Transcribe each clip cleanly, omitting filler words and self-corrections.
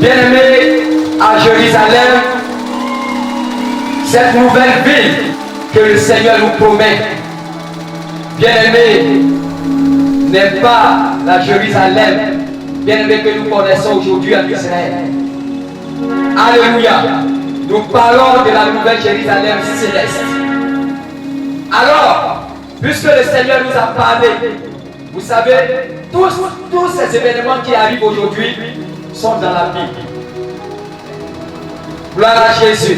Bien-aimés, à Jérusalem, cette nouvelle ville que le Seigneur nous promet, bien-aimés, n'est pas la Jérusalem, bien-aimés, que nous connaissons aujourd'hui en Israël. Alléluia. Nous parlons de la nouvelle Jérusalem céleste. Alors, puisque le Seigneur nous a parlé, vous savez, tous ces événements qui arrivent aujourd'hui sont dans la Bible. Gloire à Jésus.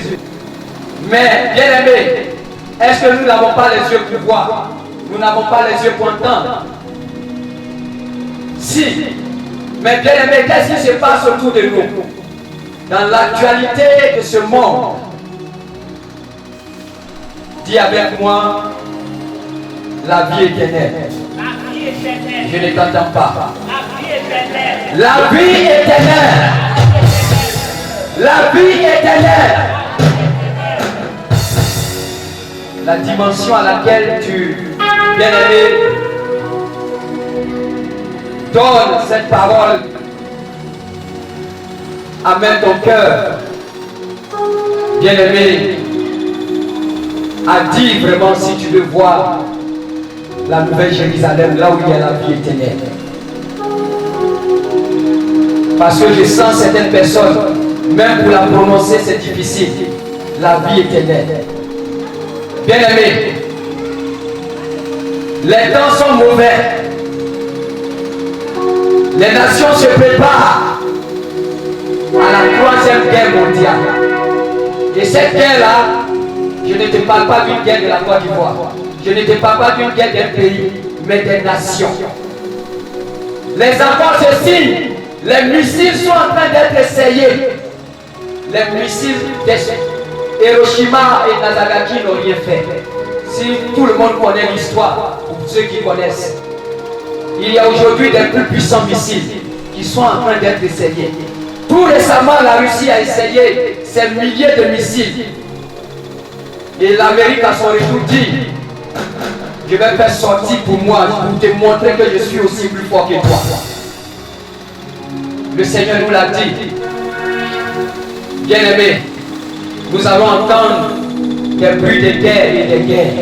Mais, bien-aimés, est-ce que nous n'avons pas les yeux pour voir? Nous n'avons pas les yeux pour entendre? Si. Mais, bien-aimés, qu'est-ce qui se passe autour de nous? Dans l'actualité de ce monde, dis avec moi, la vie éternelle. Je ne t'entends pas. La vie éternelle. La vie éternelle. La dimension à laquelle tu, bien-aimé, donnes cette parole. Amène ton cœur, bien-aimé, à dire vraiment si tu veux voir la nouvelle Jérusalem, là où il y a la vie éternelle. Parce que je sens certaines personnes, même pour la prononcer, c'est difficile. La vie éternelle. Bien-aimé, les temps sont mauvais. Les nations se préparent à la 3e guerre mondiale. Et cette guerre-là, je ne te parle pas d'une guerre de la Côte d'Ivoire. Je ne te parle pas d'une guerre d'un pays, mais des nations. Les enfants se signent. Les missiles sont en train d'être essayés. Les missiles d'Hiroshima et Nagasaki n'ont rien fait. Si tout le monde connaît l'histoire, pour ceux qui connaissent, il y a aujourd'hui des plus puissants missiles qui sont en train d'être essayés. Tout récemment, la Russie a essayé ces milliers de missiles. Et l'Amérique, à son retour, dit: je vais faire sortir pour moi, pour te montrer que je suis aussi plus fort que toi. Le Seigneur nous l'a dit. Bien-aimés, nous allons entendre des bruits de guerre et de guerre.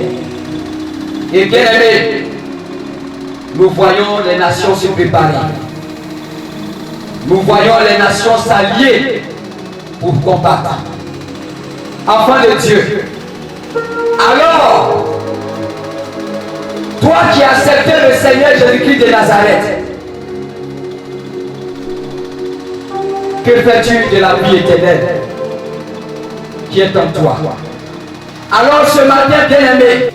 Et bien-aimés, nous voyons les nations se préparer. Nous voyons les nations s'allier pour combattre. Enfants de Dieu, alors, toi qui as accepté le Seigneur Jésus-Christ de Nazareth, que fais-tu de la vie éternelle qui est en toi? Alors ce matin, bien-aimé,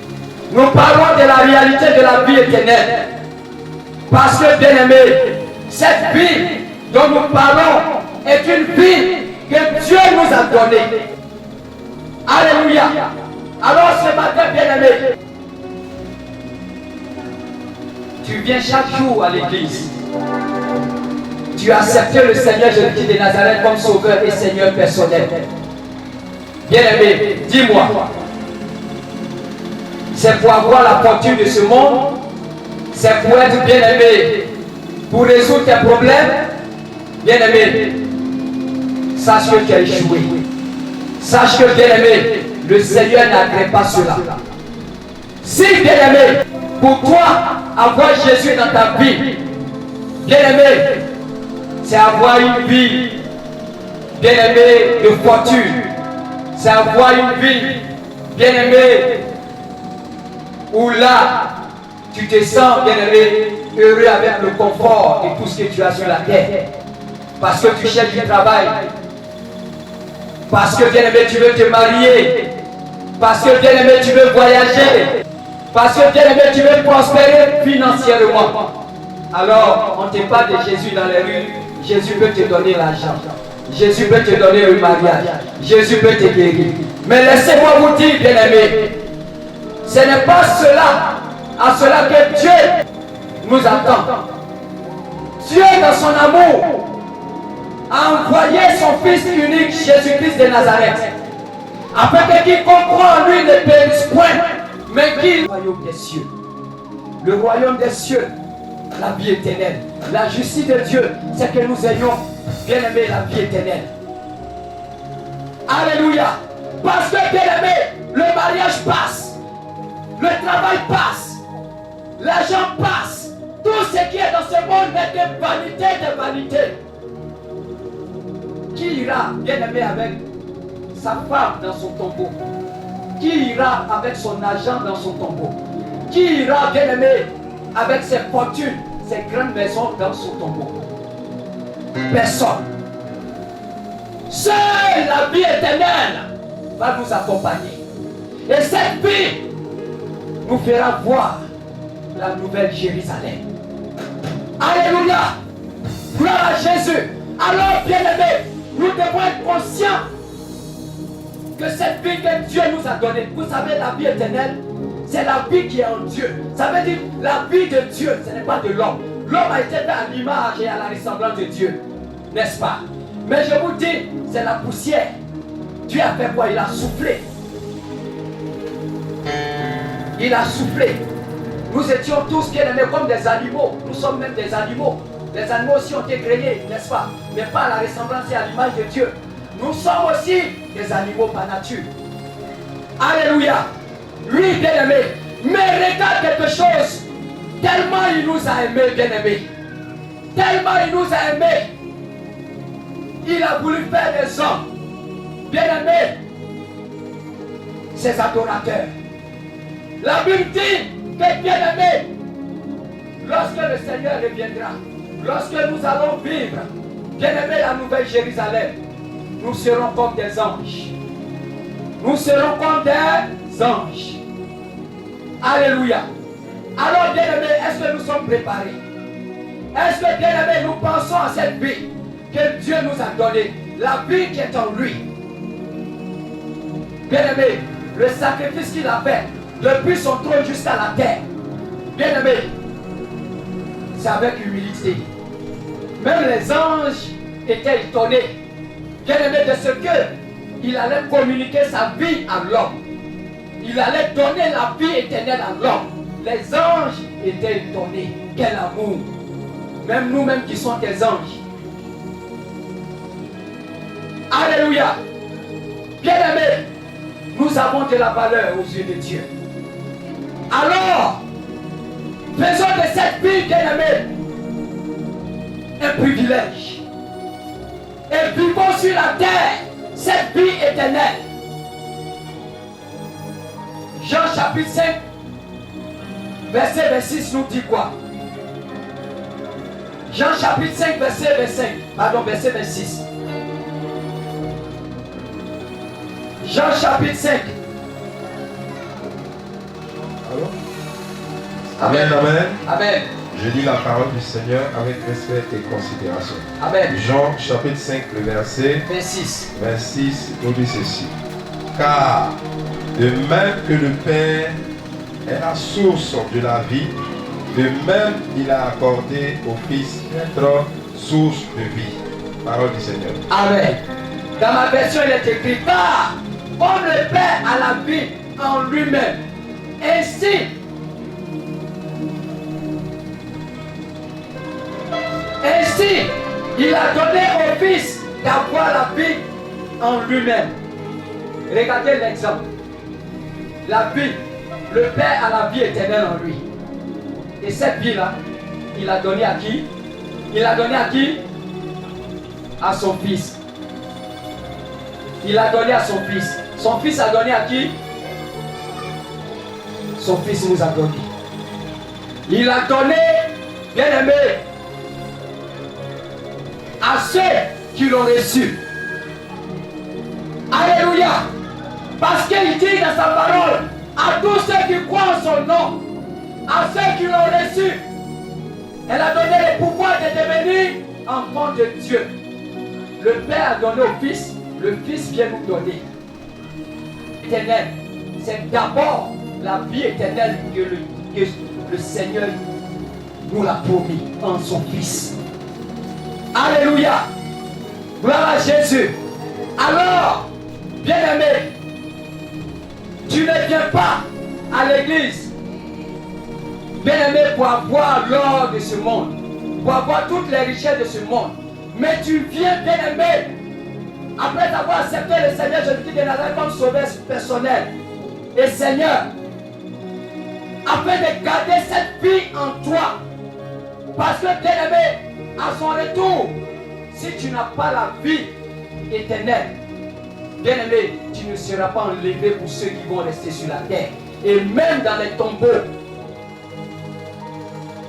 nous parlons de la réalité de la vie éternelle. Parce que, bien-aimé, cette vie dont nous parlons est une vie que Dieu nous a donnée. Alléluia. Alors ce matin, bien-aimé, tu viens chaque jour à l'église. Tu as accepté le Seigneur Jésus-Christ de Nazareth comme sauveur et Seigneur personnel. Bien-aimé, dis-moi, c'est pour avoir la fortune de ce monde? C'est pour être bien-aimé, pour résoudre tes problèmes? Bien-aimé, sache que tu as échoué. Sache que, bien-aimé, le Seigneur n'agrée pas cela. Si, bien-aimé, pour toi, avoir Jésus dans ta vie, bien-aimé, c'est avoir une vie, bien-aimé, de fortune. C'est avoir une vie, bien-aimé, où là, tu te sens, bien-aimé, heureux avec le confort et tout ce que tu as sur la terre. Parce que tu cherches du travail. Parce que, bien-aimé, tu veux te marier. Parce que, bien-aimé, tu veux voyager. Parce que, bien-aimé, tu veux prospérer financièrement. Alors, on ne te parle de Jésus dans les rues. Jésus peut te donner l'argent. Jésus peut te donner le mariage. Jésus peut te guérir. Mais laissez-moi vous dire, bien-aimé, ce n'est pas cela, à cela que Dieu nous attend. Dieu, dans son amour, a envoyé son Fils unique, Jésus-Christ de Nazareth, afin que quiconque croit en lui ne périsse point, mais qu'il... Le royaume des cieux. Le royaume des cieux, la vie éternelle. La justice de Dieu, c'est que nous ayons Bien-aimé, la vie éternelle. Alléluia. Parce que, bien-aimé, le mariage passe, le travail passe, l'argent passe. Tout ce qui est dans ce monde n'est que vanité de vanité. Qui ira, bien-aimé, avec sa femme dans son tombeau? Qui ira avec son argent dans son tombeau? Qui ira, bien-aimé, avec ses fortunes, ses grandes maisons dans son tombeau? Personne. Seule la vie éternelle va nous accompagner. Et cette vie nous fera voir la nouvelle Jérusalem. Alléluia. Gloire à Jésus. Alors, bien-aimés, nous devons être conscients que cette vie que Dieu nous a donnée, vous savez, la vie éternelle, c'est la vie qui est en Dieu. Ça veut dire la vie de Dieu, ce n'est pas de l'homme. L'homme a été fait à l'image et à la ressemblance de Dieu, n'est-ce pas? Mais je vous dis, c'est la poussière. Dieu a fait quoi? Il a soufflé. Il a soufflé. Nous étions tous bien aimés comme des animaux. Nous sommes même des animaux. Les animaux aussi ont été créés, n'est-ce pas? Mais pas à la ressemblance et à l'image de Dieu. Nous sommes aussi des animaux par nature. Alléluia. Lui, bien-aimé, mérita quelque chose. Tellement il nous a aimés, bien-aimés. Tellement il nous a aimés. Il a voulu faire des hommes, bien-aimés, ses adorateurs. La Bible dit que, bien-aimés, lorsque le Seigneur reviendra, lorsque nous allons vivre, bien-aimés, la nouvelle Jérusalem, nous serons comme des anges. Nous serons comme des anges. Alléluia. Alors, bien-aimés, est-ce que nous sommes préparés? Est-ce que, bien-aimés, nous pensons à cette vie que Dieu nous a donnée, la vie qui est en lui? Bien-aimés, le sacrifice qu'il a fait depuis son trône jusqu'à la terre, bien-aimés, c'est avec humilité. Même les anges étaient étonnés, bien-aimés, de ce qu'il allait communiquer sa vie à l'homme. Il allait donner la vie éternelle à l'homme. Les anges étaient étonnés. Quel amour! Même nous-mêmes qui sommes des anges. Alléluia! Bien-aimés, nous avons de la valeur aux yeux de Dieu. Alors, faisons de cette vie, bien-aimés, un privilège. Et vivons sur la terre cette vie éternelle. Jean chapitre 5, verset 26 nous dit quoi? Jean chapitre 5, verset 26. Jean chapitre 5. Alors? Amen. Amen. Amen. Je lis la parole du Seigneur avec respect et considération. Amen. Jean chapitre 5, le verset 26 nous dit ceci. Car de même que le Père est la source de la vie, de même il a accordé au Fils d'être source de vie. Parole du Seigneur. Amen. Dans ma version, il est écrit, car comme le Père a la vie en lui-même, ainsi il a donné au Fils d'avoir la vie en lui-même. Regardez l'exemple. La vie, le Père a la vie éternelle en lui. Et cette vie-là, il a donné à qui? Il a donné à qui? À son Fils. Il a donné à son Fils. Son Fils a donné à qui? Son Fils nous a donné. Il a donné, bien-aimé, à ceux qui l'ont reçu. Alléluia. Parce qu'il dit dans sa parole, à tous ceux qui croient en son nom, à ceux qui l'ont reçu, elle a donné le pouvoir de devenir enfants de Dieu. Le Père a donné au Fils, le Fils vient nous donner. Éternel, c'est d'abord la vie éternelle que le Seigneur nous l'a promis en son Fils. Alléluia. Gloire à Jésus. Alors, bien-aimé, tu ne viens pas à l'église, bien-aimé, pour avoir l'or de ce monde, pour avoir toutes les richesses de ce monde. Mais tu viens, bien-aimé, après avoir accepté le Seigneur Jésus-Christ de Nazareth comme sauveur personnel et Seigneur, afin de garder cette vie en toi. Parce que, bien-aimé, à son retour, si tu n'as pas la vie éternelle, bien-aimé, tu ne seras pas enlevé pour ceux qui vont rester sur la terre. Et même dans les tombeaux,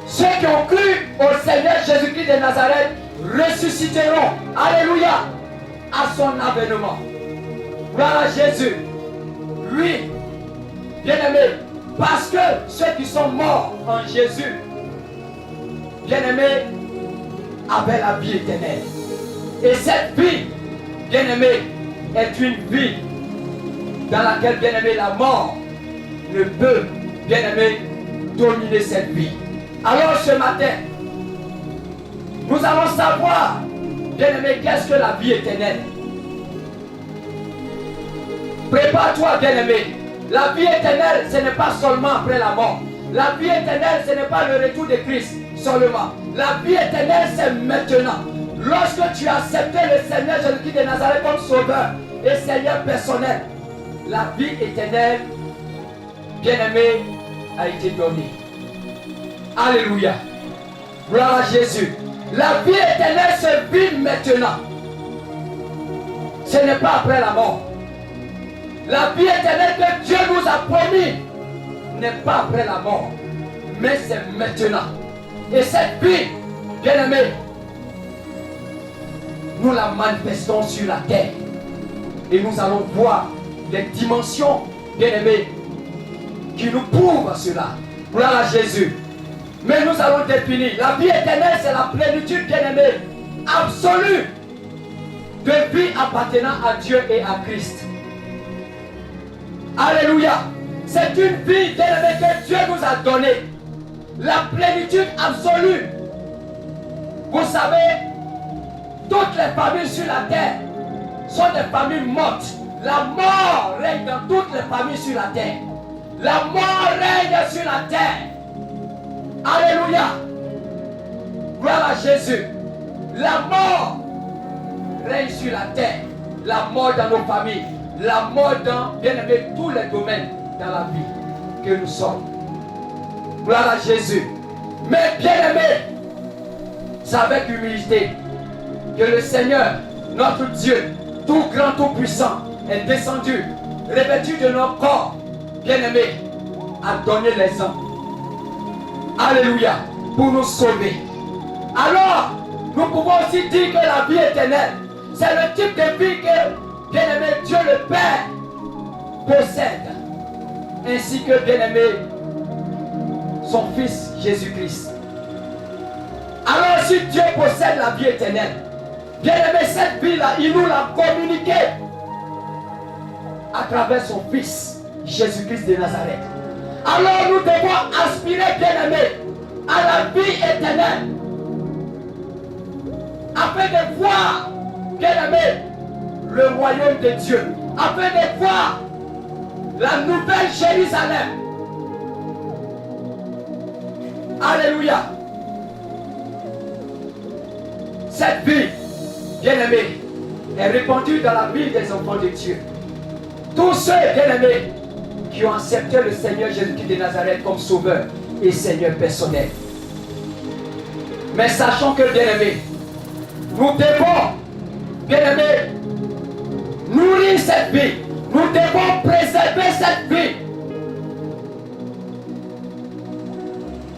ceux qui ont cru au Seigneur Jésus-Christ de Nazareth ressusciteront. Alléluia. À son avènement. Gloire à Jésus. Oui, bien-aimé, parce que ceux qui sont morts en Jésus, bien-aimé, avaient la vie éternelle. Et cette vie, bien-aimé, est une vie dans laquelle, bien-aimé, la mort ne peut, bien-aimé, dominer cette vie. Alors ce matin, nous allons savoir, bien-aimé, qu'est-ce que la vie éternelle. Prépare-toi, bien-aimé. La vie éternelle, ce n'est pas seulement après la mort. La vie éternelle, ce n'est pas le retour de Christ seulement. La vie éternelle, c'est maintenant. Lorsque tu as accepté le Seigneur Jésus-Christ de Nazareth comme sauveur et Seigneur personnel, la vie éternelle, bien-aimé, a été donnée. Alléluia. Gloire à Jésus. La vie éternelle se vit maintenant. Ce n'est pas après la mort. La vie éternelle que Dieu nous a promis n'est pas après la mort, mais c'est maintenant. Et cette vie, bien-aimé, nous la manifestons sur la terre. Et nous allons voir les dimensions, bien-aimé, qui nous prouvent cela. Gloire à Jésus. Mais nous allons définir. La vie éternelle, c'est la plénitude, bien-aimé, absolue de vie appartenant à Dieu et à Christ. Alléluia. C'est une vie, bien-aimé, que Dieu nous a donnée. La plénitude absolue. Vous savez, toutes les familles sur la terre sont des familles mortes. La mort règne dans toutes les familles sur la terre. La mort règne sur la terre. Alléluia. Gloire à Jésus. La mort règne sur la terre. La mort dans nos familles. La mort dans, bien aimé, tous les domaines dans la vie que nous sommes. Gloire à Jésus. Mais bien aimé, c'est avec humilité que le Seigneur, notre Dieu, tout grand, tout puissant, est descendu, revêtu de nos corps, bien aimé, a donné les hommes. Alléluia, pour nous sauver. Alors, nous pouvons aussi dire que la vie éternelle, c'est le type de vie que, bien aimé, Dieu le Père possède, ainsi que, bien aimé, son Fils Jésus-Christ. Alors, si Dieu possède la vie éternelle, bien aimé, cette vie-là, il nous l'a communiquée à travers son Fils Jésus-Christ de Nazareth. Alors nous devons aspirer, bien aimé, à la vie éternelle, afin de voir, bien aimé, le royaume de Dieu, afin de voir la nouvelle Jérusalem. Alléluia. Cette vie, bien aimé, est répandue dans la vie des enfants de Dieu. Tous ceux, bien aimés, qui ont accepté le Seigneur Jésus-Christ de Nazareth comme sauveur et Seigneur personnel. Mais sachons que, bien aimés, nous devons, bien aimés, nourrir cette vie. Nous devons préserver cette vie.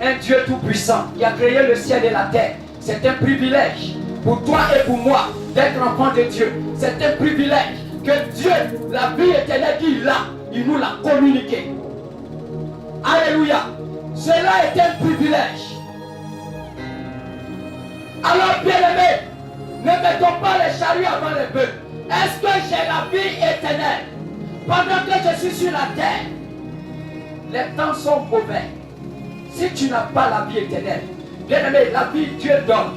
Un Dieu tout-puissant qui a créé le ciel et la terre, c'est un privilège pour toi et pour moi d'être enfant de Dieu. C'est un privilège que Dieu, la vie éternelle qu'il a, il nous l'a communiqué. Alléluia. Cela est un privilège. Alors, bien aimé, ne mettons pas les charrues avant les bœufs. Est-ce que j'ai la vie éternelle pendant que je suis sur la terre? Les temps sont mauvais. Si tu n'as pas la vie éternelle, bien aimé, la vie Dieu donne.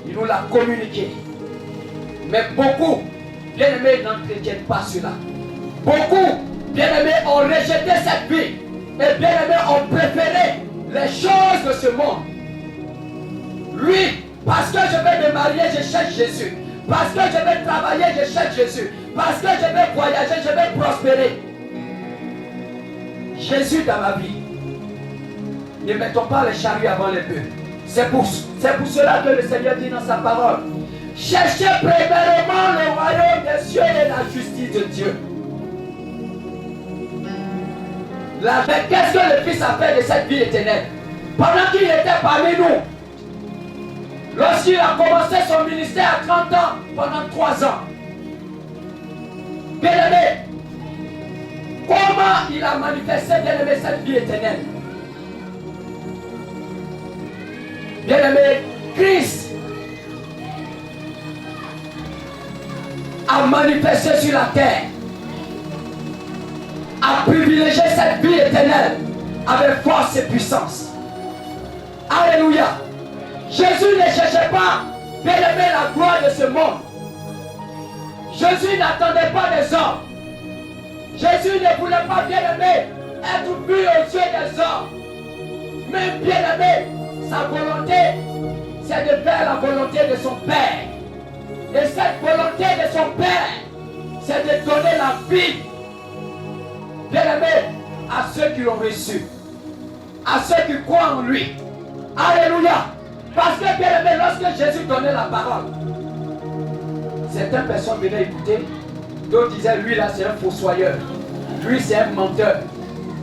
Il nous l'a communiqué. Mais beaucoup, bien aimé, n'entretiennent pas cela. Beaucoup, bien aimés, ont rejeté cette vie. Et bien aimés, ont préféré les choses de ce monde. Lui, Parce que je vais me marier, je cherche Jésus. Parce que je vais travailler, je cherche Jésus. Parce que je vais voyager, je vais prospérer. Jésus dans ma vie. Ne mettons pas les charrues avant les bœufs. C'est pour cela que le Seigneur dit dans sa parole. Cherchez premièrement le royaume des cieux et la justice de Dieu. Mais qu'est-ce que le Fils a fait de cette vie éternelle? Pendant qu'il était parmi nous, lorsqu'il a commencé son ministère à 30 ans, pendant 3 ans, bien-aimé, comment il a manifesté, bien-aimé, cette vie éternelle? Bien-aimé, Christ a manifesté sur la terre, a privilégié cette vie éternelle avec force et puissance. Alléluia. Jésus ne cherchait pas, bien-aimé, la gloire de ce monde. Jésus n'attendait pas des hommes. Jésus ne voulait pas, bien-aimé, être vu aux yeux des hommes. Mais bien-aimé, sa volonté, c'est de faire la volonté de son Père. Et cette volonté de son Père, c'est de donner la vie, bien-aimé, à ceux qui l'ont reçu, à ceux qui croient en lui. Alléluia. Parce que, bien-aimé, lorsque Jésus donnait la parole, certaines personnes venaient écouter, d'autres disaient, lui là c'est un fossoyeur, lui c'est un menteur,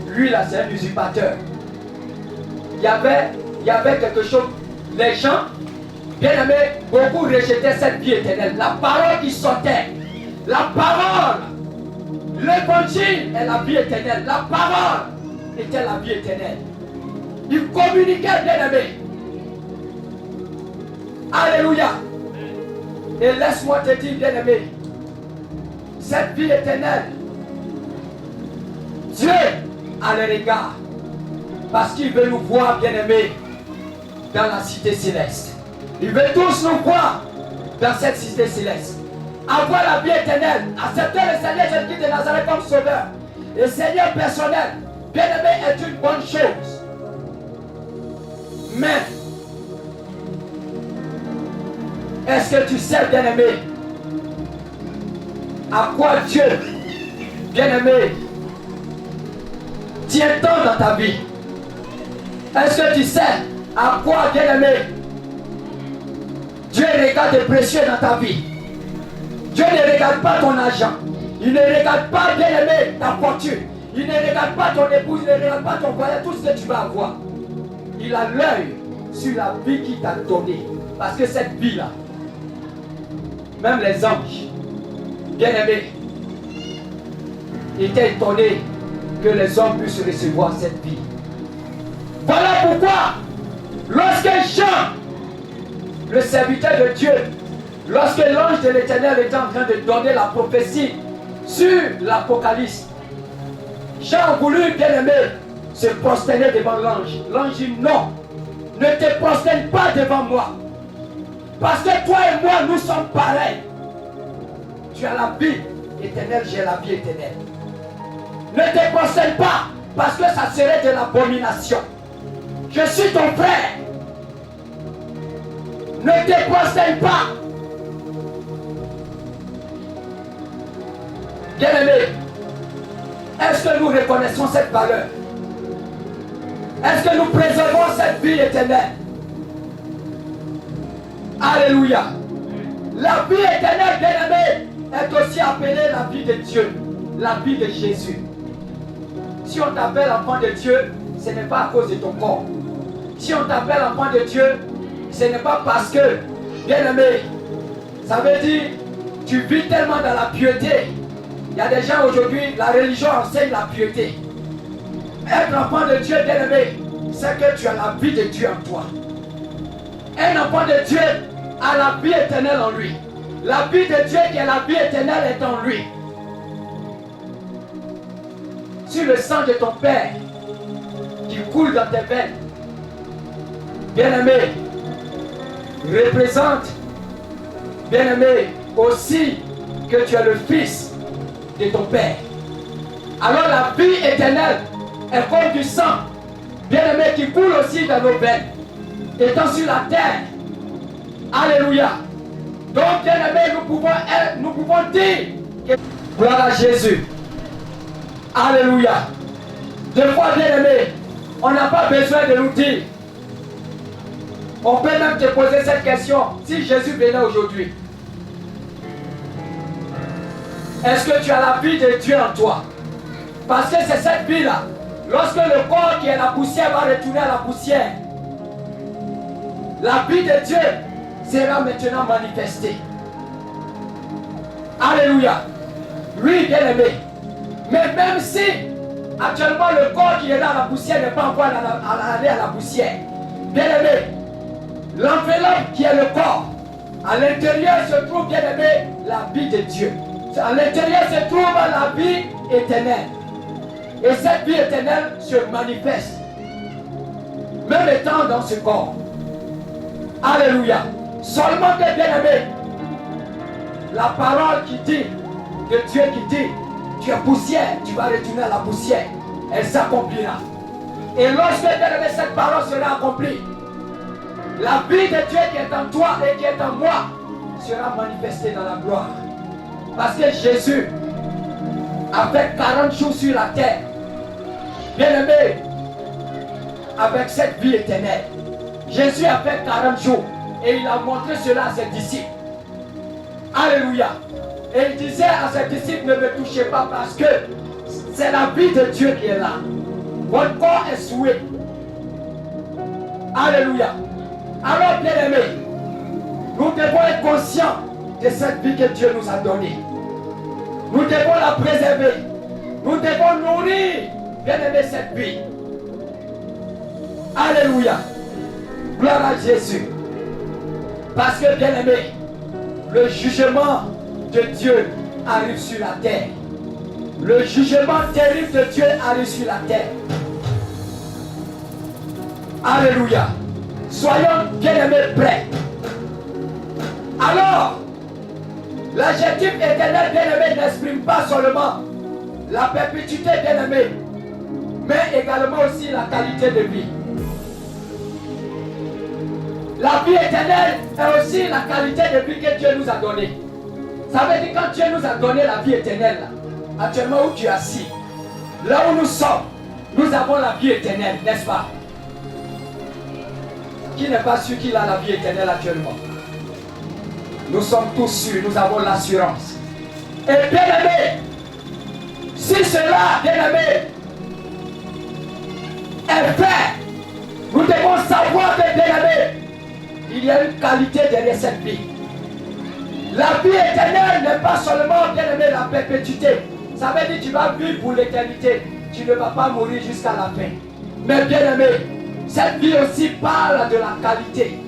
lui là c'est un usurpateur. Il y avait quelque chose, les gens, bien-aimés, beaucoup rejetaient cette vie éternelle, la parole qui sortait, la parole, l'évangile est la vie éternelle, la parole était la vie éternelle. Ils communiquaient, bien-aimés. Alléluia. Et laisse-moi te dire, bien-aimé, cette vie éternelle, Dieu a le regard, parce qu'il veut nous voir, bien-aimés, dans la cité céleste. Il veut tous nous voir dans cette cité céleste. Avoir la vie éternelle, accepter le Seigneur Jésus-Christ de Nazareth comme sauveur et Seigneur personnel, bien-aimé, est une bonne chose. Mais est-ce que tu sais, bien-aimé, à quoi Dieu, bien-aimé, tient tant dans ta vie? Est-ce que tu sais à quoi, bien-aimé, Dieu regarde des précieux dans ta vie? Dieu ne regarde pas ton argent. Il ne regarde pas, bien-aimé, ta fortune. Il ne regarde pas ton épouse. Il ne regarde pas ton voyage, tout ce que tu vas avoir. Il a l'œil sur la vie qu'il t'a donnée. Parce que cette vie-là, même les anges, bien-aimés, étaient étonnés que les hommes puissent recevoir cette vie. Voilà pourquoi, lorsque Jean, le serviteur de Dieu, lorsque l'ange de l'Éternel était en train de donner la prophétie sur l'Apocalypse, Jean a voulu, bien-aimé, se prosterner devant l'ange. L'ange dit non, ne te prosterne pas devant moi. Parce que toi et moi, nous sommes pareils. Tu as la vie éternelle, j'ai la vie éternelle. Ne te prosterne pas, parce que ça serait de l'abomination. Je suis ton frère. Ne te prosterne pas. Bien-aimé, est-ce que nous reconnaissons cette valeur? Est-ce que nous préservons cette vie éternelle? Alléluia. La vie éternelle, bien-aimé, est aussi appelée la vie de Dieu, la vie de Jésus. Si on t'appelle enfant de Dieu, ce n'est pas à cause de ton corps. Si on t'appelle enfant de Dieu, ce n'est pas parce que, bien-aimé, ça veut dire, tu vis tellement dans la piété. Il y a des gens aujourd'hui, la religion enseigne la piété. Être enfant de Dieu, bien-aimé, c'est que tu as la vie de Dieu en toi. Un enfant de Dieu a la vie éternelle en lui. La vie de Dieu qui est la vie éternelle est en lui. Sur le sang de ton Père qui coule dans tes veines, bien-aimé, représente, bien-aimé, aussi que tu es le Fils de ton Père. Alors la vie éternelle est comme du sang, bien-aimé, qui coule aussi dans nos veines. Étant sur la terre, Alléluia. Donc, bien-aimés, nous pouvons dire que gloire à Jésus. Alléluia. Deux fois, bien-aimés, on n'a pas besoin de nous dire. On peut même te poser cette question. Si Jésus venait aujourd'hui, est-ce que tu as la vie de Dieu en toi? Parce que c'est cette vie-là. Lorsque le corps qui est la poussière va retourner à la poussière, la vie de Dieu sera maintenant manifestée. Alléluia. Oui, bien-aimé. Mais même si actuellement le corps qui est là à la poussière n'est pas encore allé à la poussière, bien-aimé, l'enveloppe qui est le corps, à l'intérieur se trouve, bien-aimé, la vie de Dieu. À l'intérieur se trouve la vie éternelle. Et cette vie éternelle se manifeste, même étant dans ce corps. Alléluia. Seulement que, bien-aimé, la parole qui dit, de Dieu qui dit, tu es poussière, tu vas retourner à la poussière, elle s'accomplira. Et lorsque, bien-aimé, cette parole sera accomplie, la vie de Dieu qui est en toi et qui est en moi sera manifestée dans la gloire. Parce que Jésus a fait 40 jours sur la terre, bien-aimé, avec cette vie éternelle. Jésus a fait 40 jours et il a montré cela à ses disciples. Alléluia. Et il disait à ses disciples, ne me touchez pas parce que c'est la vie de Dieu qui est là. Votre corps est souillé. Alléluia. Alors, bien-aimés, nous devons être conscients de cette vie que Dieu nous a donnée. Nous devons la préserver. Nous devons nourrir, bien-aimés, cette vie. Alléluia. Gloire à Jésus. Parce que, bien-aimés, le jugement de Dieu arrive sur la terre. Le jugement terrible de Dieu arrive sur la terre. Alléluia. Soyons, bien-aimés, prêts. Alors, l'adjectif éternel, bien-aimé, n'exprime pas seulement la perpétuité, bien-aimé, mais également aussi la qualité de vie. La vie éternelle est aussi la qualité de vie que Dieu nous a donnée. Ça veut dire quand Dieu nous a donné la vie éternelle, là, actuellement où tu es assis, là où nous sommes, nous avons la vie éternelle, n'est-ce pas? Qui n'est pas sûr qu'il a la vie éternelle actuellement? Nous sommes tous sûrs, nous avons l'assurance. Et bien aimé, si cela, bien aimé, est fait, nous devons savoir que, bien aimé, il y a une qualité derrière cette vie. La vie éternelle n'est pas seulement, bien aimé, la perpétuité. Ça veut dire que tu vas vivre pour l'éternité. Tu ne vas pas mourir jusqu'à la fin. Mais bien aimé, cette vie aussi parle de la qualité.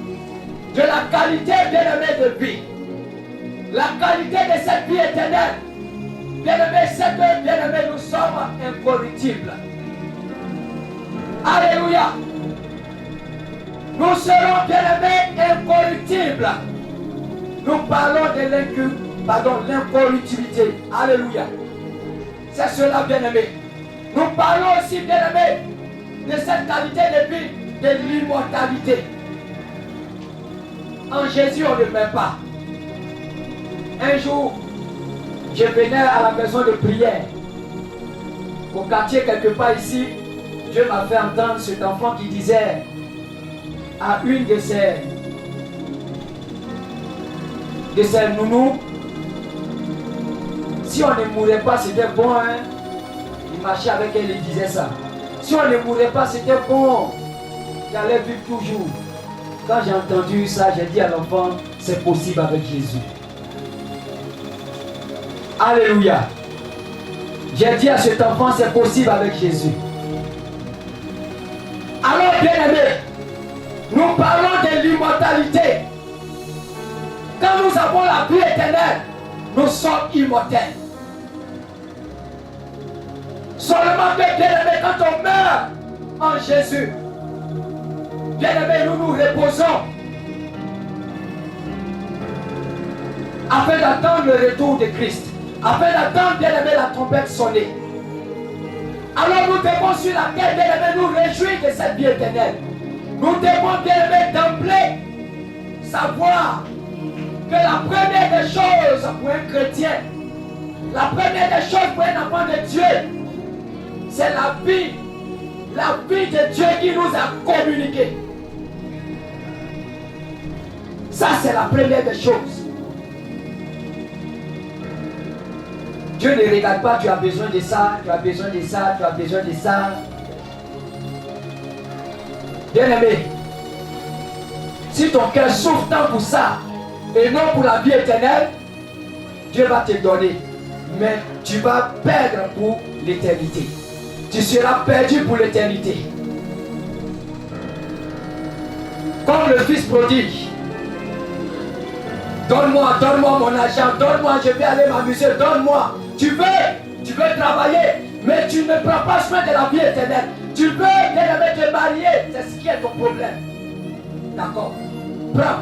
De la qualité, bien aimé, de vie. La qualité de cette vie éternelle. Bien aimé, c'est que, bien aimé, nous sommes incorruptibles. Alléluia. Nous serons, bien aimés, incorruptibles. Nous parlons de l'incorruptibilité. Alléluia. C'est cela, bien aimé. Nous parlons aussi, bien aimé, de cette qualité de vie, de l'immortalité. En Jésus, on ne meurt pas. Un jour, je venais à la maison de prière. Au quartier, quelque part ici, Dieu m'a fait entendre cet enfant qui disait à une de ses nounous, si on ne mourait pas, c'était bon, hein? Il marchait avec elle, il disait ça. Si on ne mourait pas, c'était bon. J'allais vivre toujours. Quand j'ai entendu ça, j'ai dit à l'enfant, c'est possible avec Jésus. Alléluia. J'ai dit à cet enfant, c'est possible avec Jésus. Alors, bien aimé, nous parlons de l'immortalité. Quand nous avons la vie éternelle, nous sommes immortels. Seulement que, bien aimé, quand on meurt en Jésus, bien aimé, nous nous reposons afin d'attendre le retour de Christ, afin d'attendre, bien aimé, la trompette sonner. Alors nous devons sur la terre, bien aimé, nous réjouir de cette vie éternelle. Nous devons, bien aimé, d'emblée savoir que la première des choses pour un chrétien, la première des choses pour un enfant de Dieu, c'est la vie de Dieu qui nous a communiqué. Ça, c'est la première des choses. Dieu ne regarde pas, tu as besoin de ça, tu as besoin de ça, tu as besoin de ça. Bien-aimé, si ton cœur souffre tant pour ça, et non pour la vie éternelle, Dieu va te donner. Mais tu vas perdre pour l'éternité. Tu seras perdu pour l'éternité. Comme le fils prodigue. Donne-moi mon argent, donne-moi, je vais aller m'amuser, donne-moi. Tu veux travailler, mais tu ne prends pas soin de la vie éternelle. Tu veux te marier, c'est ce qui est ton problème. D'accord? Prends.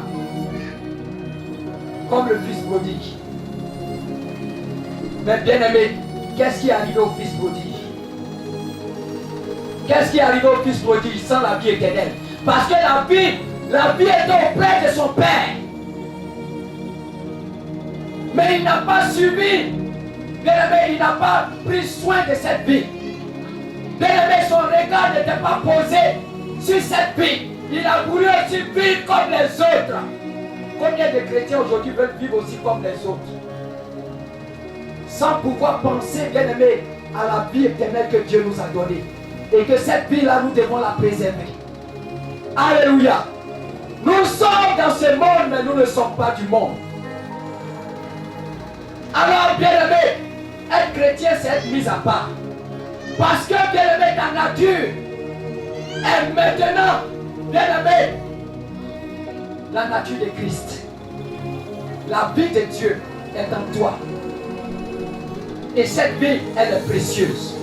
Comme le fils prodigue. Mais bien aimé, qu'est-ce qui est arrivé au fils prodigue? Qu'est-ce qui est arrivé au fils prodigue sans la vie éternelle? Parce que la vie était auprès de son père. Mais il n'a pas suivi. Bien aimé, il n'a pas pris soin de cette vie. Bien aimé, son regard n'était pas posé sur cette vie. Il a voulu aussi vivre comme les autres. Combien de chrétiens aujourd'hui veulent vivre aussi comme les autres? Sans pouvoir penser, bien aimé, à la vie éternelle que Dieu nous a donnée. Et que cette vie-là, nous devons la préserver. Alléluia. Nous sommes dans ce monde, mais nous ne sommes pas du monde. Alors, bien aimé, être chrétien, c'est être mis à part. Parce que, bien aimé, ta nature est maintenant, bien aimé, la nature de Christ. La vie de Dieu est en toi. Et cette vie, elle est précieuse.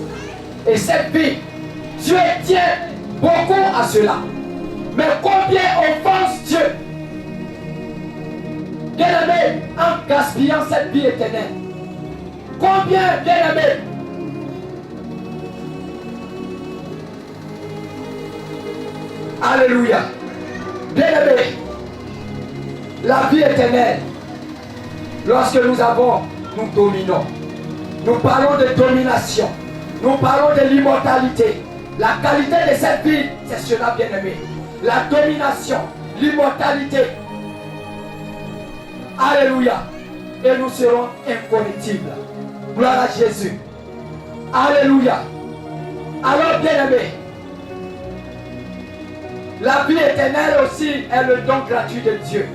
Et cette vie, Dieu tient beaucoup à cela. Mais combien offense Dieu? Bien-aimé, en gaspillant cette vie éternelle. Combien, bien-aimé, alléluia. Bien-aimé, la vie éternelle, lorsque nous dominons. Nous parlons de domination. Nous parlons de l'immortalité. La qualité de cette vie, c'est cela, bien-aimé. La domination, l'immortalité. Alléluia. Et nous serons incorruptibles. Gloire à Jésus. Alléluia. Alors, bien-aimé, la vie éternelle aussi est le don gratuit de Dieu.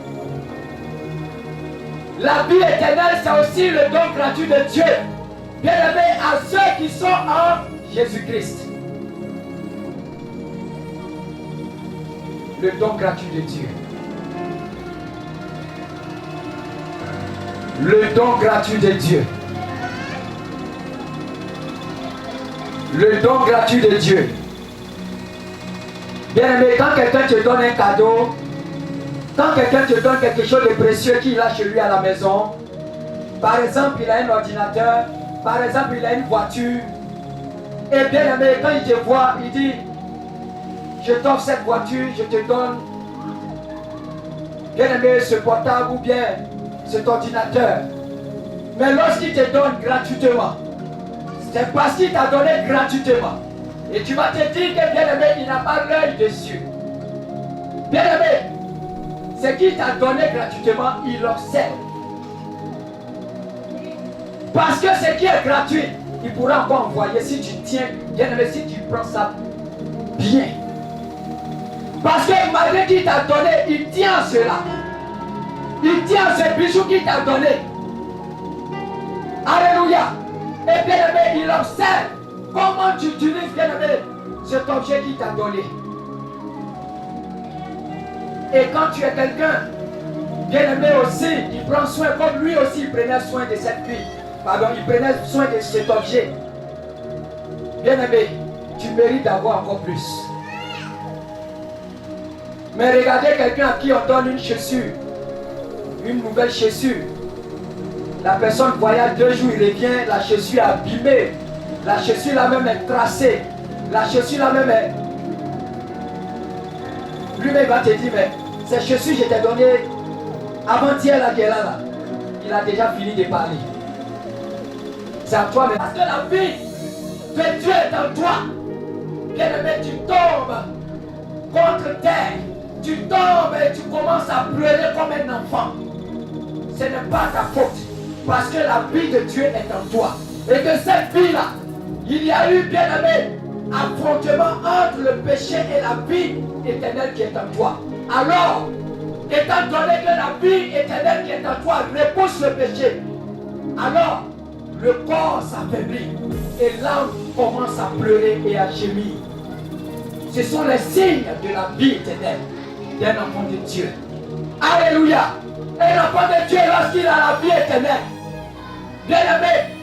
La vie éternelle, c'est aussi le don gratuit de Dieu. Bien-aimé, à ceux qui sont en Jésus-Christ. Le don gratuit de Dieu. Le don gratuit de Dieu. Le don gratuit de Dieu. Bien-aimé, quand quelqu'un te donne un cadeau, quand quelqu'un te donne quelque chose de précieux qu'il a chez lui à la maison, par exemple, il a un ordinateur, par exemple, il a une voiture, et bien aimé, quand il te voit, il dit, je t'offre cette voiture, je te donne, bien aimé, ce portable ou bien cet ordinateur. Mais lorsqu'il te donne gratuitement, c'est parce qu'il t'a donné gratuitement. Et tu vas te dire que bien aimé, il n'a pas l'œil dessus. Bien aimé, ce qu'il t'a donné gratuitement, il l'observe. Parce que ce qui est gratuit, il pourra encore envoyer si tu tiens, bien aimé, si tu prends ça bien. Parce que malgré qu'il t'a donné, il tient à cela. Il tient à ce bijou qu'il t'a donné. Alléluia. Et bien aimé, il observe comment tu utilises, bien aimé, cet objet qu'il t'a donné. Et quand tu es quelqu'un, bien aimé aussi, il prend soin, comme lui aussi il prenait soin de cette vie. Pardon, il prenait soin de cet objet. Bien aimé, tu mérites d'avoir encore plus. Mais regardez quelqu'un à qui on donne une chaussure, une nouvelle chaussure. La personne voyage 2 jours, il revient, la chaussure est abîmée. La chaussure là-même est tracée. La chaussure là-même est... Lui-même va te dire, mais ces chaussures, je t'ai donné Avant-hier, la guerre là, il a déjà fini de parler. C'est à toi, mais parce que la vie de Dieu est en toi. Bien-aimé, tu tombes contre terre. Tu tombes et tu commences à pleurer comme un enfant. Ce n'est pas ta faute. Parce que la vie de Dieu est en toi. Et que cette vie-là, il y a eu, bien-aimé, affrontement entre le péché et la vie éternelle qui est en toi. Alors, étant donné que la vie éternelle qui est en toi repousse le péché, alors le corps s'affaiblit et l'âme commence à pleurer et à gémir. Ce sont les signes de la vie éternelle d'un enfant de Dieu. Alléluia. Et l'enfant de Dieu, lorsqu'il a la vie éternelle, bien-aimé,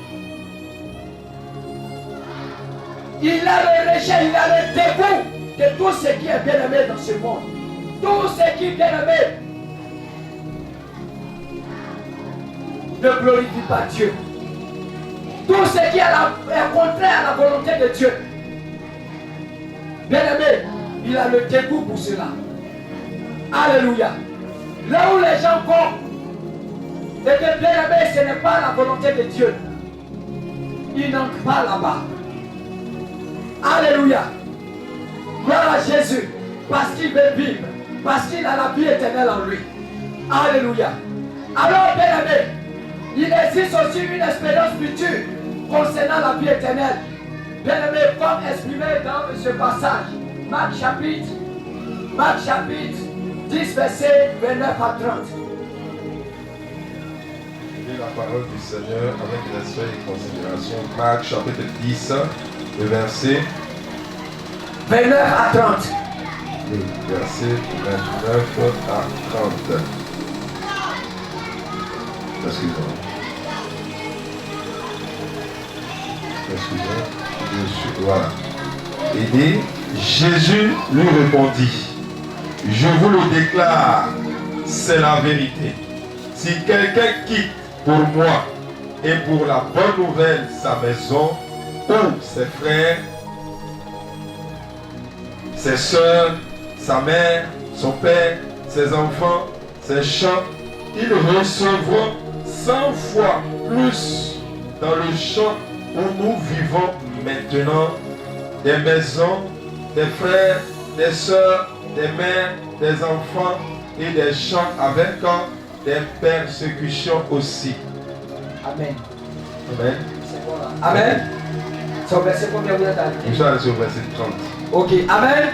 il a le rejet, il a le dégoût de tout ce qui est bien-aimé dans ce monde. Tout ce qui est bien-aimé ne glorifie pas Dieu. Tout ce qui est contraire à la volonté de Dieu. Bien-aimé, il a le dégoût pour cela. Alléluia. Là où les gens vont, et que bien-aimé, ce n'est pas la volonté de Dieu, ils n'entrent pas là-bas. Alléluia. Gloire à Jésus. Parce qu'il veut vivre. Parce qu'il a la vie éternelle en lui. Alléluia. Alors, bien-aimé, il existe aussi une espérance future concernant la vie éternelle. Bien-aimé, comme exprimé dans ce passage. Marc chapitre 10, verset 29 à 30. Lis la parole du Seigneur avec respect et considération. Marc chapitre 10, le verset 29 à 30. Le verset 29 à 30. Excusez-moi. Voilà. Il dit, Jésus lui répondit, je vous le déclare, c'est la vérité. Si quelqu'un quitte pour moi et pour la bonne nouvelle sa maison, ou ses frères, ses soeurs, sa mère, son père, ses enfants, ses champs, ils recevront 100 fois plus dans le champ où nous vivons maintenant, des maisons, des frères, des soeurs, des mères, des enfants et des champs avec des persécutions aussi. Amen. Amen. Amen. C'est au verset combien vous êtes allé? Nous sommes allés au verset 30. Ok. Amen.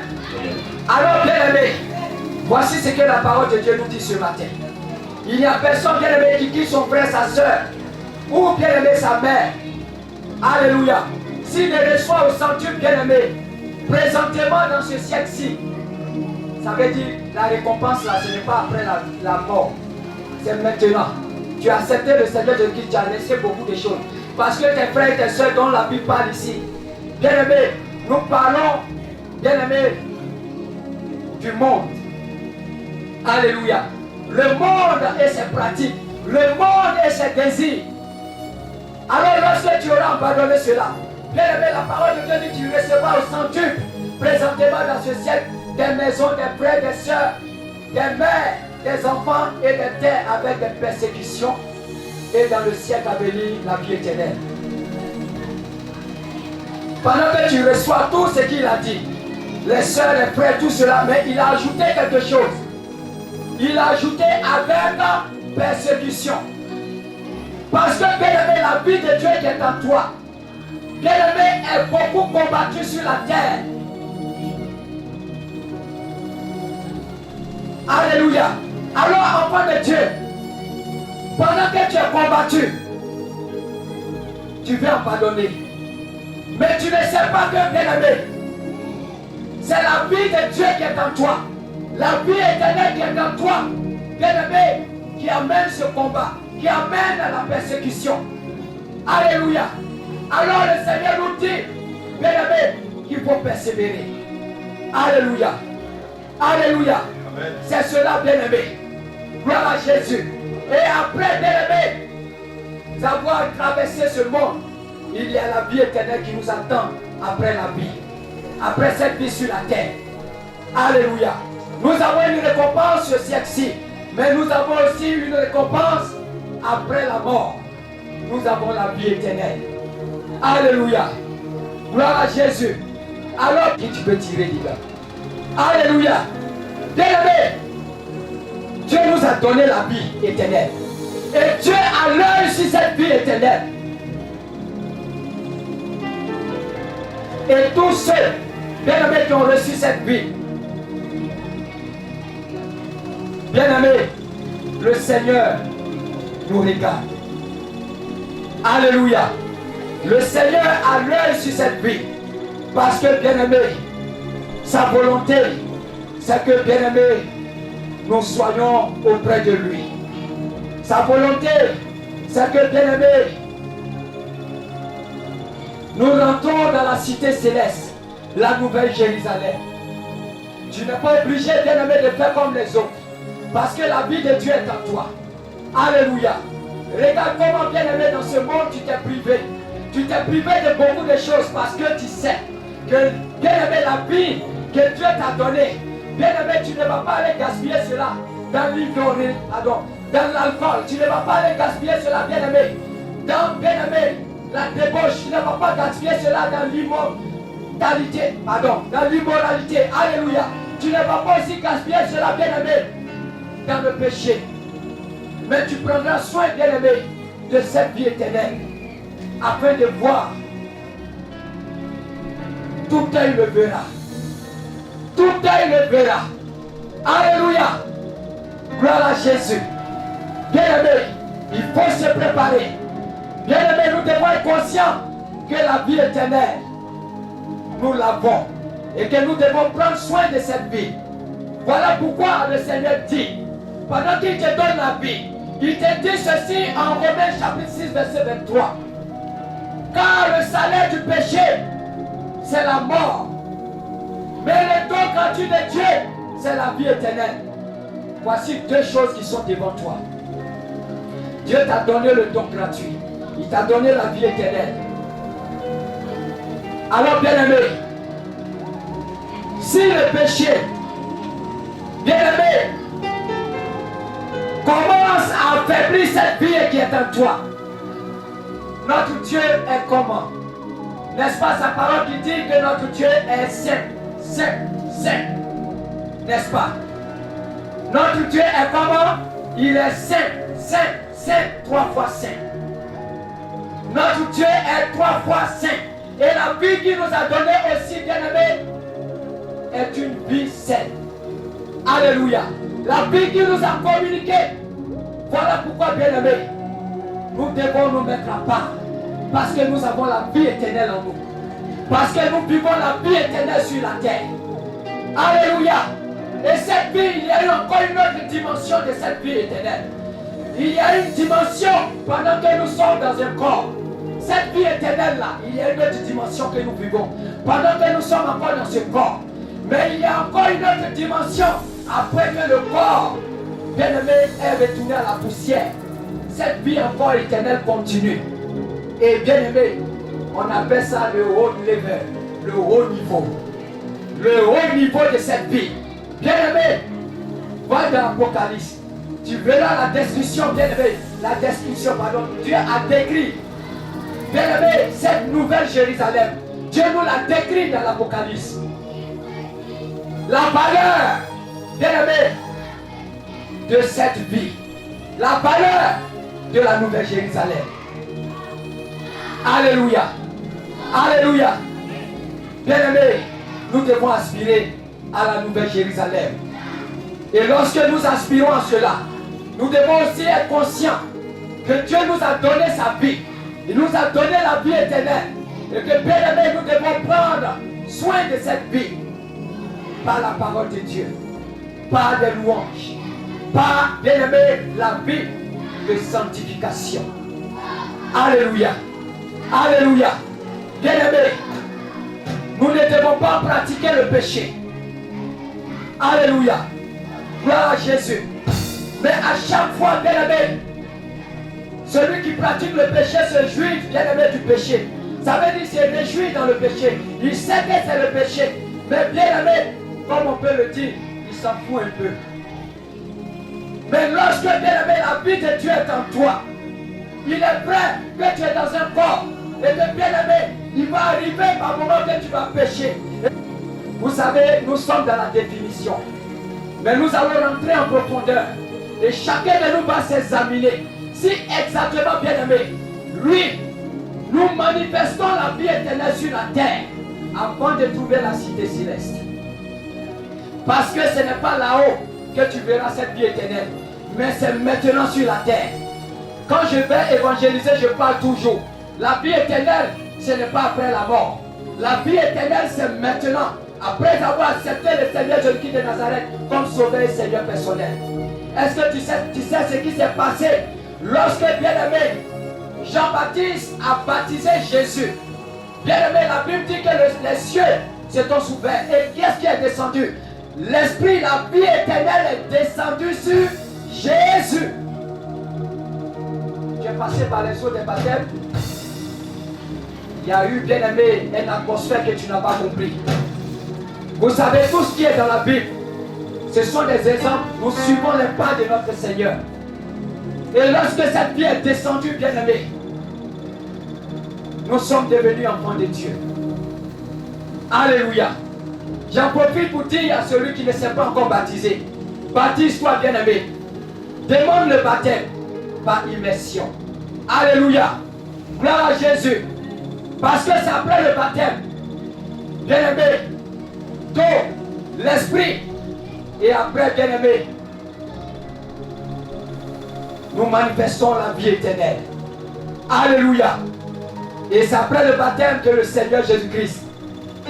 Alors, bien-aimé, voici ce que la parole de Dieu nous dit ce matin. Il n'y a personne, bien-aimé, qui quitte son frère, sa soeur, ou bien-aimé, sa mère. Alléluia. S'il ne reçoit au centuple, bien-aimé, présentement dans ce siècle-ci, ça veut dire la récompense là, ce n'est pas après la mort. C'est maintenant. Tu as accepté le Seigneur Jésus-Christ, tu as laissé beaucoup de choses. Parce que tes frères et tes soeurs dont la Bible parle ici, bien-aimé, nous parlons, bien-aimé, du monde. Alléluia. Le monde et ses pratiques, le monde et ses désirs. Alors lorsque tu auras abandonné cela, bien-aimé, la parole de Dieu dit que tu recevras au centuple, présentement dans ce siècle, des maisons, des frères, des soeurs, des mères, des enfants et des terres avec des persécutions, et dans le siècle à venir, la vie éternelle. Pendant que tu reçois tout ce qu'il a dit, les soeurs, les frères, tout cela, mais il a ajouté quelque chose. Il a ajouté avec persécution. Parce que, bien-aimé, la vie de Dieu qui est en toi, bien-aimé, est beaucoup combattue sur la terre. Alléluia. Alors, enfant de Dieu, pendant que tu es combattu, tu veux en pardonner. Mais tu ne sais pas que, bien-aimé, c'est la vie de Dieu qui est en toi. La vie éternelle qui est en toi, bien-aimé, qui amène ce combat, qui amène à la persécution. Alléluia. Alors le Seigneur nous dit, bien-aimé, qu'il faut persévérer. Alléluia. Alléluia. C'est cela, bien-aimé. Gloire à Jésus. Et après, bien-aimé, avoir traversé ce monde, il y a la vie éternelle qui nous attend après la vie. Après cette vie sur la terre. Alléluia. Nous avons une récompense ce siècle-ci. Mais nous avons aussi une récompense après la mort. Nous avons la vie éternelle. Alléluia. Gloire à Jésus. Alors qui tu peux tirer, les gars. Alléluia. Bien-aimé, Dieu nous a donné la vie éternelle. Et Dieu a l'œil sur cette vie éternelle. Et tous ceux, bien-aimés, qui ont reçu cette vie, bien-aimés, le Seigneur nous regarde. Alléluia. Le Seigneur a l'œil sur cette vie. Parce que, bien-aimés, sa volonté, c'est que, bien-aimés, nous soyons auprès de lui. Sa volonté, c'est que, bien-aimés, nous rentrons dans la cité céleste, la nouvelle Jérusalem. Tu n'es pas obligé, bien-aimé, de faire comme les autres. Parce que la vie de Dieu est en toi. Alléluia. Regarde comment, bien-aimé, dans ce monde, tu t'es privé. Tu t'es privé de beaucoup de choses parce que tu sais que, bien-aimé, la vie que Dieu t'a donnée, bien-aimé, tu ne vas pas aller gaspiller cela dans l'ivrogne, dans l'alcool. Tu ne vas pas aller gaspiller cela, bien-aimé, dans, bien-aimé, la débauche. Tu ne vas pas gaspiller cela dans l'immoralité, dans l'immoralité. Alléluia. Tu ne vas pas aussi gaspiller cela, bien-aimé, dans le péché. Mais tu prendras soin, bien-aimé, de cette vie éternelle, afin de voir. Tout œil le verra. Tout œil le verra. Alléluia. Gloire à Jésus. Bien-aimé, il faut se préparer. Bien-aimé, nous devons être conscients que la vie éternelle, nous l'avons. Et que nous devons prendre soin de cette vie. Voilà pourquoi le Seigneur dit, pendant qu'il te donne la vie, il te dit ceci en Romains chapitre 6, verset 23. Car le salaire du péché, c'est la mort. Mais le don gratuit de Dieu, c'est la vie éternelle. Voici deux choses qui sont devant toi. Dieu t'a donné le don gratuit. Il t'a donné la vie éternelle. Alors, bien-aimé, si le péché, bien-aimé, commence à affaiblir cette vie qui est en toi, notre Dieu est comment? N'est-ce pas sa parole qui dit que notre Dieu est saint, saint, saint? N'est-ce pas? Notre Dieu est comment? Il est saint, saint, saint, 3 fois saint. Notre Dieu est 3 fois saint. Et la vie qu'il nous a donnée aussi, bien-aimé, est une vie saine. Alléluia. La vie qu'il nous a communiquée. Voilà pourquoi, bien-aimé, nous devons nous mettre à part. Parce que nous avons la vie éternelle en nous. Parce que nous vivons la vie éternelle sur la terre. Alléluia. Et cette vie, il y a eu encore une autre dimension de cette vie éternelle. Il y a une dimension pendant que nous sommes dans un corps. Cette vie éternelle-là, il y a une autre dimension que nous vivons. Pendant que nous sommes encore dans ce corps. Mais il y a encore une autre dimension après que le corps, bien-aimé, est retourné à la poussière. Cette vie encore éternelle continue. Et bien-aimé, on appelle ça le haut level, le haut niveau. Le haut niveau de cette vie. Bien-aimé, va dans l'Apocalypse. Tu verras la destruction, bien-aimé. La destruction, pardon. Dieu a décrit, bien-aimé, cette nouvelle Jérusalem. Dieu nous l'a décrit dans l'Apocalypse. La valeur, bien-aimé, de cette vie. La valeur de la nouvelle Jérusalem. Alléluia. Alléluia. Bien-aimés, nous devons aspirer à la nouvelle Jérusalem. Et lorsque nous aspirons à cela, nous devons aussi être conscients que Dieu nous a donné sa vie. Il nous a donné la vie éternelle. Et que, bien-aimés, nous devons prendre soin de cette vie par la parole de Dieu, par des louanges, par, bien-aimés, la vie de sanctification. Alléluia. Alléluia. Bien-aimés, nous ne devons pas pratiquer le péché. Alléluia. Gloire à Jésus. Mais à chaque fois, bien-aimé, celui qui pratique le péché se jouit, bien-aimé, du péché. Ça veut dire qu'il se réjouit dans le péché. Il sait que c'est le péché. Mais bien-aimé, comme on peut le dire, il s'en fout un peu. Mais lorsque, bien-aimé, la vie de Dieu est en toi, il est vrai que tu es dans un corps. Et que, bien-aimé, il va arriver un moment que tu vas pécher. Vous savez, nous sommes dans la définition. Mais nous allons rentrer en profondeur. Et chacun de nous va s'examiner. Si exactement, bien-aimé, lui, nous manifestons la vie éternelle sur la terre avant de trouver la cité céleste. Parce que ce n'est pas là-haut que tu verras cette vie éternelle. Mais c'est maintenant sur la terre. Quand je vais évangéliser, je parle toujours. La vie éternelle, ce n'est pas après la mort. La vie éternelle, c'est maintenant. Après avoir accepté le Seigneur Jésus-Christ de Nazareth comme sauveur et Seigneur personnel. Est-ce que tu sais ce qui s'est passé lorsque, bien-aimé, Jean-Baptiste a baptisé Jésus? Bien-aimé, la Bible dit que les cieux se sont ouverts. Et qu'est-ce qui est descendu? L'Esprit, la vie éternelle est descendue sur Jésus. Tu es passé par les eaux des baptêmes. Il y a eu, bien-aimé, une atmosphère que tu n'as pas compris. Vous savez, tout ce qui est dans la Bible, ce sont des exemples. Nous suivons les pas de notre Seigneur. Et lorsque cette vie est descendue, bien-aimé, nous sommes devenus enfants de Dieu. Alléluia. J'en profite pour dire à celui qui ne s'est pas encore baptisé, baptise-toi, bien-aimé. Demande le baptême par immersion. Alléluia. Gloire à Jésus. Parce que c'est après le baptême, bien-aimé, d'eau, l'esprit, et après, bien-aimé, nous manifestons la vie éternelle. Alléluia. Et c'est après le baptême que le Seigneur Jésus-Christ,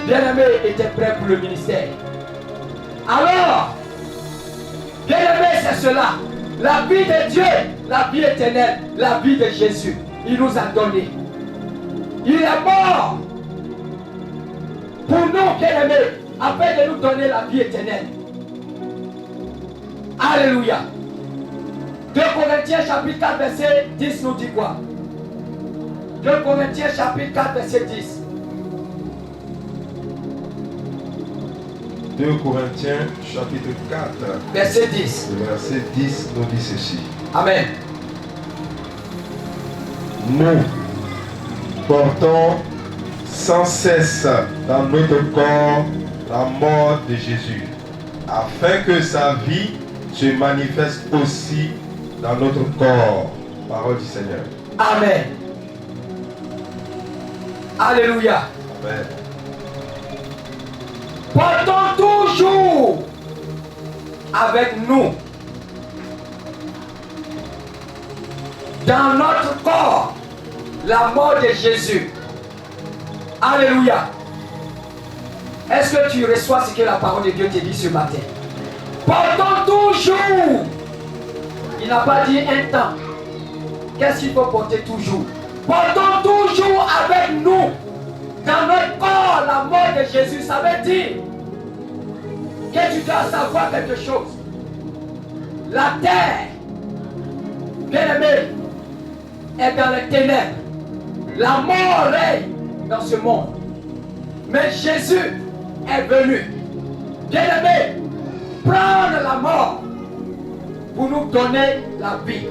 bien-aimé, était prêt pour le ministère. Alors, bien-aimé, c'est cela. La vie de Dieu, la vie éternelle, la vie de Jésus, il nous a donné. Il est mort pour nous, bien-aimés, afin de nous donner la vie éternelle. Alléluia. 2 Corinthiens chapitre 4 verset 10 nous dit quoi? 2 Corinthiens chapitre 4 verset 10. 2 Corinthiens chapitre 4 verset 10. Le verset 10 nous dit ceci. Amen. Nous portons sans cesse dans notre corps la mort de Jésus, afin que sa vie se manifeste aussi dans notre corps. Parole du Seigneur. Amen. Alléluia. Amen. Portons toujours avec nous dans notre corps la mort de Jésus. Alléluia. Est-ce que tu reçois ce que la parole de Dieu te dit ce matin? Portons toujours. Il n'a pas dit un temps. Qu'est-ce qu'il faut porter toujours? Portons toujours avec nous dans notre corps la mort de Jésus. Ça veut dire que tu dois savoir quelque chose. La terre, bien-aimé, est dans les ténèbres. La mort règne dans ce monde. Mais Jésus est venu, bien-aimé, prendre la mort pour nous donner la vie.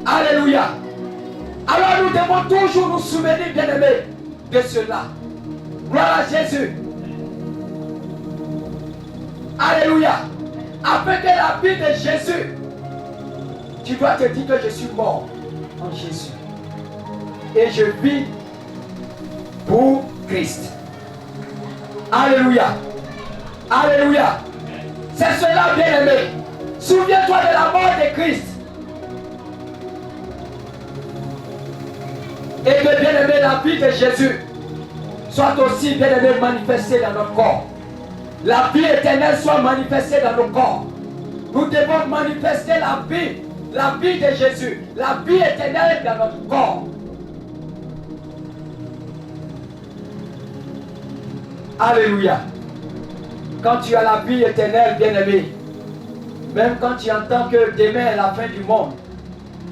Alléluia. Alors nous devons toujours nous souvenir, bien-aimé, de cela. Gloire à Jésus. Alléluia. Avec la vie de Jésus, tu dois te dire que je suis mort en Jésus. Et je vis pour Christ. Alléluia. Alléluia. C'est cela, bien-aimé. Souviens-toi de la mort de Christ. Et que, bien-aimé, la vie de Jésus soit aussi, bien-aimé, manifestée dans notre corps. La vie éternelle soit manifestée dans nos corps. Nous devons manifester la vie de Jésus, la vie éternelle dans notre corps. Alléluia. Quand tu as la vie éternelle, bien-aimé, même quand tu entends que demain est la fin du monde,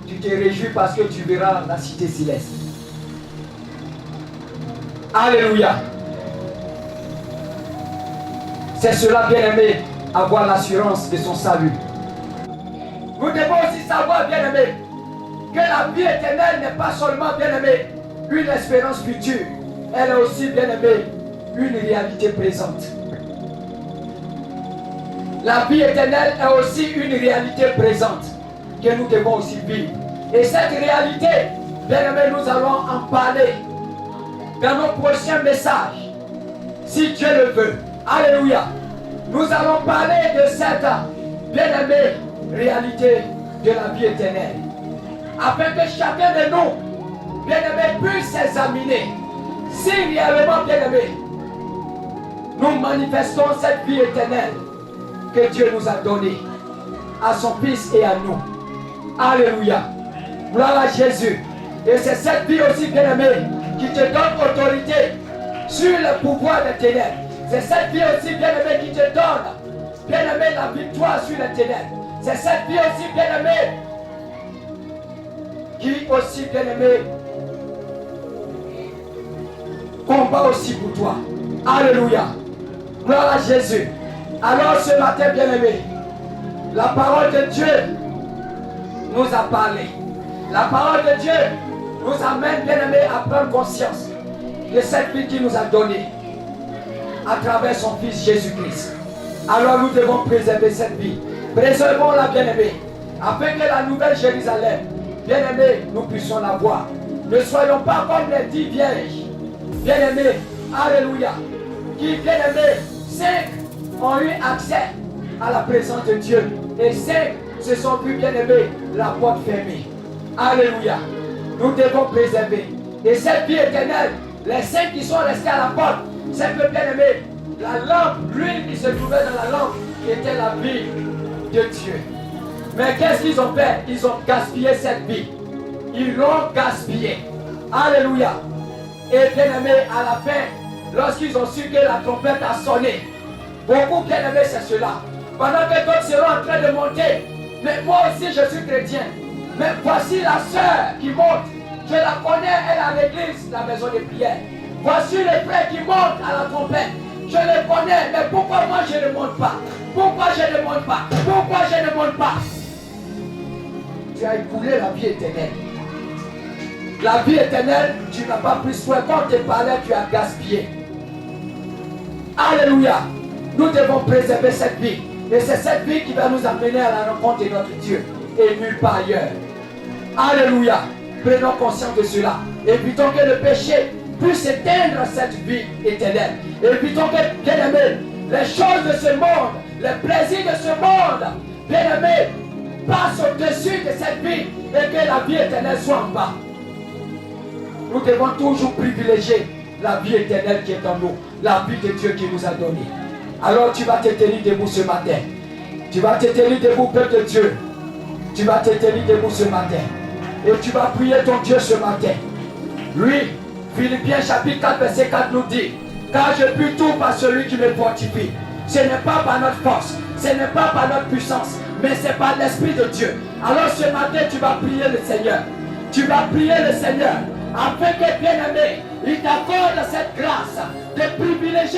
tu te réjouis parce que tu verras la cité céleste. Alléluia. C'est cela, bien-aimé, avoir l'assurance de son salut. Nous devons aussi savoir, bien-aimés, que la vie éternelle n'est pas seulement, bien-aimés, une espérance future. Elle est aussi, bien-aimés, une réalité présente. La vie éternelle est aussi une réalité présente que nous devons aussi vivre. Et cette réalité, bien-aimés, nous allons en parler dans nos prochains messages, si Dieu le veut. Alléluia. Nous allons parler de cette, bien-aimée, réalité de la vie éternelle, afin que chacun de nous, bien-aimés, puisse s'examiner si réellement, bien-aimés, nous manifestons cette vie éternelle que Dieu nous a donnée à son Fils et à nous. Alléluia. Gloire à Jésus. Et c'est cette vie aussi, bien-aimée, qui te donne autorité sur le pouvoir des ténèbres. C'est cette vie aussi, bien-aimée, qui te donne, bien-aimé, la victoire sur les ténèbres. C'est cette vie aussi, bien-aimée, qui aussi, bien-aimé, combat aussi pour toi. Alléluia. Gloire à Jésus. Alors ce matin, bien-aimé, la parole de Dieu nous a parlé. La parole de Dieu nous amène, bien-aimé, à prendre conscience de cette vie qu'il nous a donnée à travers son Fils Jésus-Christ. Alors nous devons préserver cette vie. Préservons-la, bien-aimé, afin que la nouvelle Jérusalem, bien-aimé, nous puissions la voir. Ne soyons pas comme les 10 vierges, bien-aimés, alléluia, qui, bien-aimés, 5 ont eu accès à la présence de Dieu et 5 se sont vus, bien-aimés, la porte fermée. Alléluia. Nous devons préserver. Et cette vie éternelle, les 5 qui sont restés à la porte, c'est que, bien-aimé, la lampe, l'huile qui se trouvait dans la lampe, était la vie de Dieu. Mais qu'est-ce qu'ils ont fait? Ils ont gaspillé cette vie. Ils l'ont gaspillé. Alléluia. Et bien-aimé, à la fin, lorsqu'ils ont su que la trompette a sonné, beaucoup, bien-aimé, c'est cela. Pendant que d'autres seront en train de monter, mais moi aussi je suis chrétien. Mais voici la sœur qui monte. Je la connais, elle est à l'église, la maison de prière. Voici le frère qui monte à la trompette. Je le connais, mais pourquoi moi je ne monte pas? Pourquoi je ne monte pas? Pourquoi je ne monte pas? Tu as écoulé la vie éternelle. La vie éternelle, tu n'as pas pris soin. Quand tu parlais, tu as gaspillé. Alléluia. Nous devons préserver cette vie. Et c'est cette vie qui va nous amener à la rencontre de notre Dieu. Et nulle part ailleurs. Alléluia. Prenons conscience de cela. Évitons que le péché puisse éteindre cette vie éternelle. Évitons que, bien-aimés, les choses de ce monde, les plaisirs de ce monde, bien-aimés, passent au-dessus de cette vie et que la vie éternelle soit en bas. Nous devons toujours privilégier la vie éternelle qui est en nous, la vie de Dieu qui nous a donné. Alors tu vas te tenir debout ce matin. Tu vas te tenir debout, peuple de Dieu. Tu vas te tenir debout ce matin. Et tu vas prier ton Dieu ce matin. Lui, Philippiens chapitre 4, verset 4 nous dit: car je puis tout par celui qui me fortifie. Ce n'est pas par notre force, ce n'est pas par notre puissance, mais c'est par l'Esprit de Dieu. Alors ce matin, tu vas prier le Seigneur. Tu vas prier le Seigneur afin que, bien-aimé, il t'accorde cette grâce de privilégier